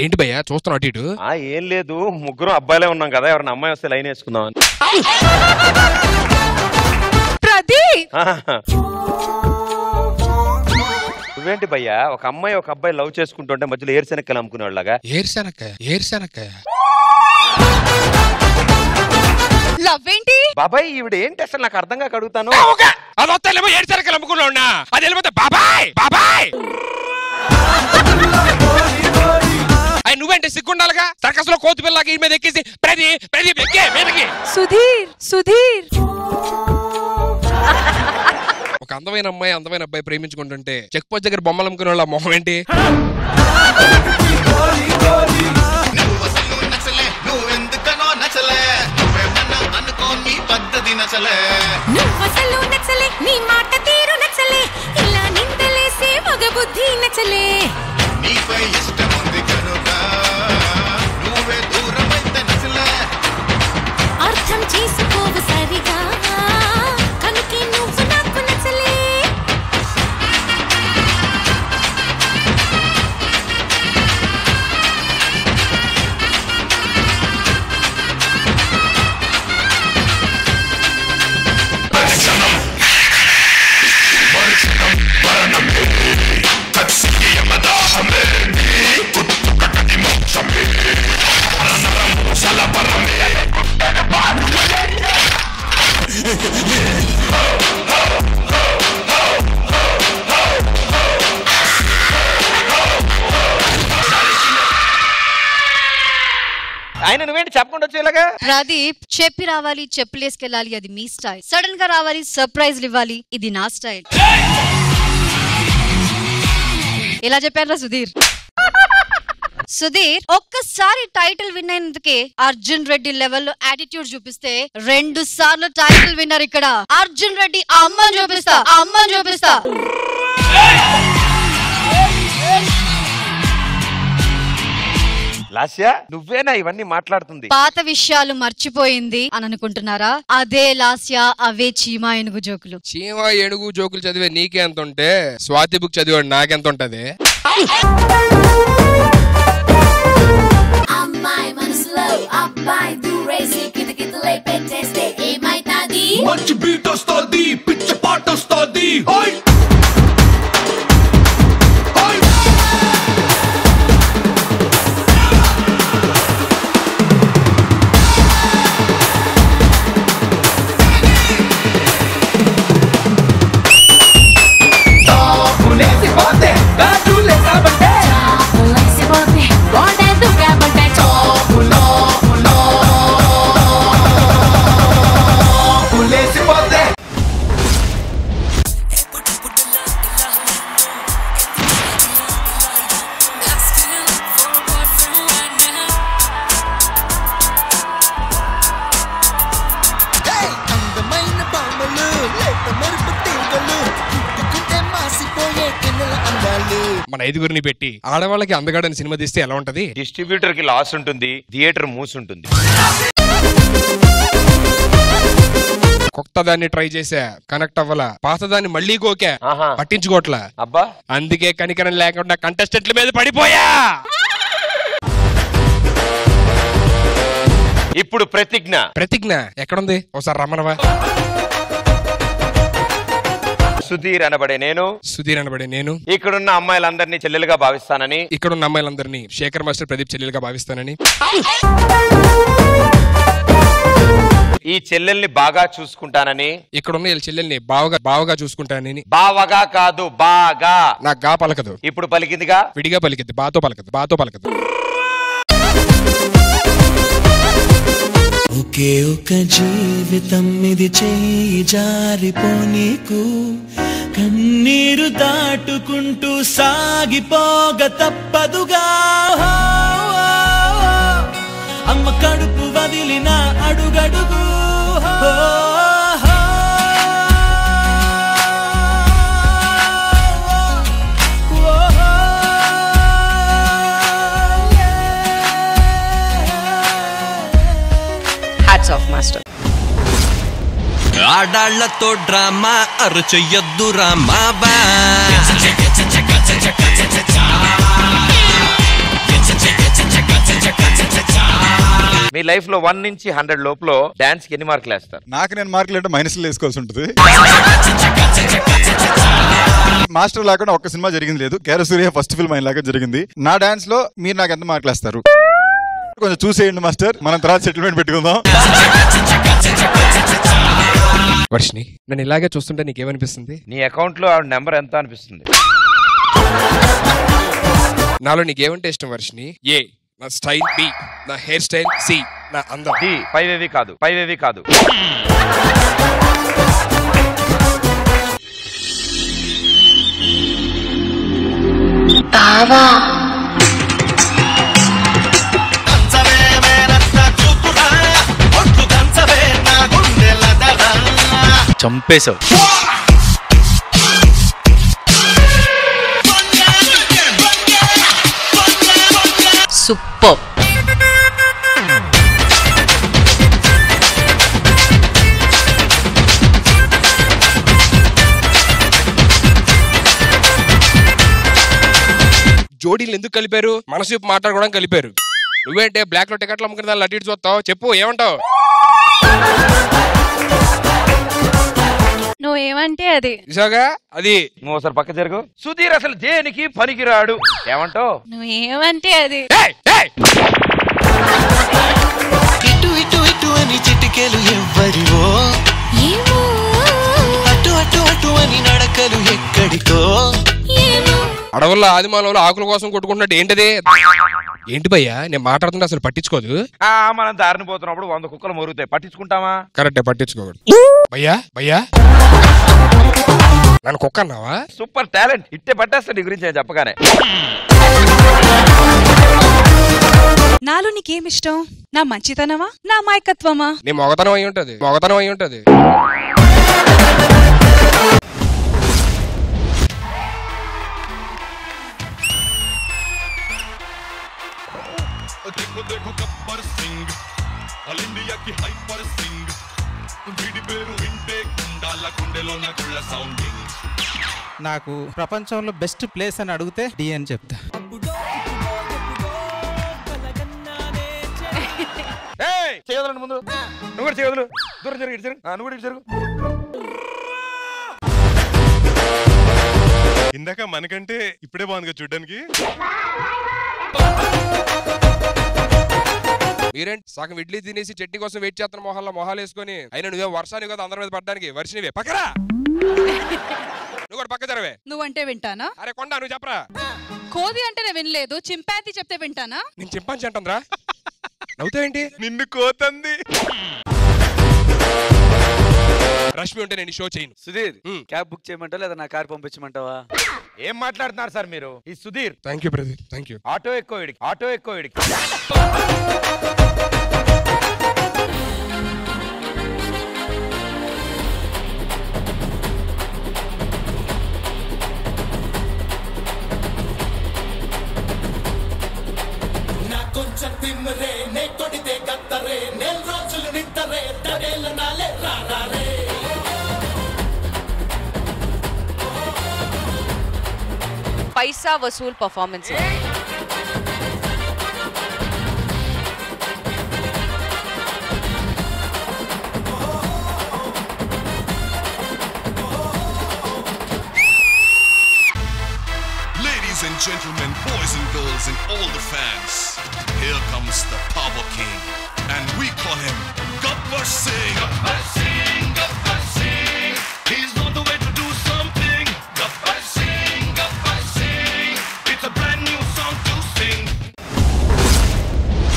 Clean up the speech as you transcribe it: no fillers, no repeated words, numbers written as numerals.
ఏంటి భయ్యా చూస్తున్నావు అటు ఇటు? ఏం లేదు, ముగ్గురు అబ్బాయిలే ఉన్నాం కదా, ఎవరైనా అమ్మాయి వస్తే లైన్ వేసుకుందాం. నువ్వేంటి భయ్యా, ఒక అమ్మాయి ఒక అబ్బాయి లవ్ చేసుకుంటుంటే మధ్యలో ఏరుశనక్కలు అమ్ముకునే వాళ్ళగా? ఏరుశనక్కాయ లవ్ ఏంటి బాబాయ్? ఈవిడ ఏంటి అసలు నాకు అర్థంగా అడుగుతాను. అదొత్తలేమో ఏరుశనక్కలు అమ్ముకున్నా ఉన్నా, అది వెళ్ళిపోతే బాబాయ్ బాబాయ్. నువ్వేంటి సిగ్గుండాలిగా, సర్కస్ లో కోతి పిల్లకి ఈ మీద ఎక్కేసి ప్రదీప్ ఎక్కే మీదకి. సుధీర్ ఒక అందమైన అమ్మాయి అందమైన అబ్బాయి ప్రేమించుకుంటుంటే చెక్ పోస్ట్ దగ్గర బొమ్మలు అమ్ముకునే వాళ్ళ మొహం ఏంటి? అర్థం చేసుకోవు సరిగా కనుకే నువ్వు నాకు నచ్చలే. ఆయన నువ్వేంటి చెప్పకుండా వచ్చేలాగా? ప్రదీప్ చెప్పి రావాలి, చెప్పులేసుకెళ్ళాలి, అది మీ స్టైల్. సడన్ గా రావాలి, సర్ప్రైజ్ ఇవ్వాలి, ఇది నా స్టైల్. ఎలా చెప్పారా సుధీర్? సుధీర్ ఒక్కసారి టైటిల్ విన్ అయినందుకే అర్జున్ రెడ్డి లెవెల్లో యాటిట్యూడ్ చూపిస్తే 2 సార్లు టైటిల్ విన్నర్ ఇక్కడ అర్జున్ రెడ్డి. అమ్మని చూపిస్తా. లాస్యా, నువ్వేనా ఇవన్నీ మాట్లాడుతుంది? పాత విషయాలు మర్చిపోయింది అని అనుకుంటున్నారా? అదే లాస్యా, అవే చీమా ఏనుగు జోకులు. చీమా ఏనుగు జోకులు చదివే నీకే ఎంత ఉంటే స్వాతి బుక్ చదివాడు నాకెంత ఉంటది? అమ్మాయి మనసులో అబ్బాయి దూరేసి కితకితలై పెట్టేస్తే ఏమైతాది? మంచి బీట్ వస్తుంది, పిచ్చ పాట వస్తుంది. మన 5గురిని పెట్టి ఆడవాళ్ళకి అందగాడని సినిమా తీస్తే ఎలా ఉంటది? డిస్ట్రిబ్యూటర్ కి లాస్ ఉంటుంది, థియేటర్ మూసుంటుంది. కొత్త దాన్ని ట్రై చేసా, కనెక్ట్ అవ్వాలా. పాతదాన్ని మళ్ళీ గోకే, పట్టించుకోవట్లా. అబ్బా, అందుకే కనికరం లేకుండా కంటెస్టెంట్ల మీద పడిపోయా. ఇప్పుడు ప్రతిజ్ఞ ఎక్కడుంది? ఒకసారి రమ్మనవా. సుధీర్ అనబడే నేను ఇక్కడున్న అమ్మాయిలందరినీ చెల్లెలుగా భావిస్తానని, ఇక్కడున్న అమ్మాయిలందరినీ శేఖర్ మాస్టర్, ప్రదీప్ చెల్లెలుగా భావిస్తానని, ఈ చెల్లెల్ని బాగా చూసుకుంటానని, ఇక్కడున్న చెల్లెల్ని బావగా చూసుకుంటానని. బావగా కాదు, బాగా. నాకు గా పలకదు. ఇప్పుడు పలికిందిగా, విడిగా పలికిద్ది. బాతో పలకదు. ఒకే ఒక జీవితం ఇది, చేయి జారిపోనీకు, కన్నీరు దాటుకుంటూ సాగిపోగ తప్పదుగా. అమ్మ కడుపు వదిలిన అడుగడుగు మాస్టర్. ఆడాళ్లతో డ్రామా అరుచెయ్యొద్దు రామాబా. మీ లైఫ్ లో 1 నుంచి 100 లోపల డాన్స్ కి ఎన్ని మార్కులు వేస్తారు? నాకు నేను మార్కులు అంటే మైనస్లు వేసుకోవాల్సి ఉంటుంది. మాస్టర్ లేకుండా ఒక్క సినిమా జరిగింది లేదు. కేర సూర్య ఫస్ట్ ఫిల్మ్ అయిన లాగా జరిగింది. నా డాన్స్ లో మీరు నాకు ఎంత మార్కులు వేస్తారు? కొంచెం చూసేయండి మాస్టర్, మనం తర్వాత సెటిల్మెంట్ పెట్టుకుందాం. వర్షిని, నేను ఇలాగే చూస్తుంటే నీకేమనిపిస్తుంది? నీ అకౌంట్ లో ఆవిడ నెంబర్ ఎంత అనిపిస్తుంది? నాలో నీకేమంటే ఇష్టం వర్షిని? ఏ నా స్టైల్, బి నా హెయిర్ స్టైల్, సి నా అందం. డి పైవేవి కాదు. చంపేశావు. సూపర్. జోడీలు ఎందుకు కలిపారు? మనసు మాట్లాడుకోవడం కలిపారు. నువ్వేంటే బ్లాక్ లో టికెట్లు అమ్ముకునే దాన్ని అటు ఇటు చూస్తావు? చెప్పు, ఏమంటావు? నువ్వేమంటే అది చూసావుగా, అది. నువ్వు ఒకసారి పక్క జరుగు. సుధీర్ అసలు దేనికి పనికిరాడు. ఏమంటావు? నువ్వేమంటే అది. ఇటు ఇటు ఇటు అని చిటికెలు ఎవ్వరివో, అటు అటు అటు అని నడకలు ఎక్కడికో. అడవుల్లో ఆదిమానంలో ఆకుల కోసం కొట్టుకుంటున్నట్టు ఏంటది? ఏంటి భయ్యా, నేను మాట్లాడుతుంటే అసలు పట్టించుకోదు. మనం దారిని పోతున్నప్పుడు 100 కుక్కలు మొరుగుతాయి, పట్టించుకుంటామా? కరెక్టే, పట్టించుకోకూడదు. భయ్యా నన్ను కుక్క అన్నావా? సూపర్ టాలెంట్, ఇట్టే పట్టేస్తా నీ గురించి నేను చెప్పగానే. నాలో నీకేమిష్టం? నా మంచితనమా, నా అమాయకత్వమా? నీ మొగతనం అయి ఉంటది. देखो देखो गब्बर सिंह ऑल इंडिया की हाइपर सिंग వీడి పేరు వింటే గుండాల గుండెలోన గుళ్ళ సౌండింగ్. నాకు ప్రపంచంలో బెస్ట్ ప్లేస్ అని అడిగితే డి అని చెప్తా. చేయగలను ముందు, నువ్వు కూడా చేయగలరు. దూరం జరుగు, ఇటు జరుగు. నువ్వు కూడా ఇటు జరుగు. ఇందాక మనకంటే ఇప్పుడే బాగుంది కదా చూడ్డానికి. మీరేంటి సగం ఇడ్లీ తినేసి చట్నీ కోసం వెయిట్ చేస్తున్న మొహాలు వేసుకొని? అయినా నువ్వే వర్షానికి కదా అందరి మీద పడ్డానికి. వర్షినివే పక్కరా. నువ్వు కూడా పక్క జరవే. నువ్వంటే వింటానా? అరే కొండ, నువ్వు చెప్పరా. కోది అంటే నేను వినలేదు, చింపాంజీ చెప్తే వింటానా? నేను చింపాంజీ అంటానురా. నవ్వుతావేంటి? నిన్ను కోతంది. రష్మి ఉంటే నేను షో చేయను. సుధీర్, క్యాబ్ బుక్ చేయమంటావా లేదా నా కార్ పంపించమంటావా? ఏం మాట్లాడుతున్నారు సార్ మీరు? ఈ Sudheer. Thank you brother, thank you. Auto ఎక్కువ వీడికి. నా కొంచెం తిమ్మరే నే కొడితే గత్తరే నెల రోజులు నిట్టరే తడేల నాలే రారే. పైసా Vasool performance. Ladies and gentlemen, boys and girls and all the fans, here comes the Power King and we call him Gabbar Singh.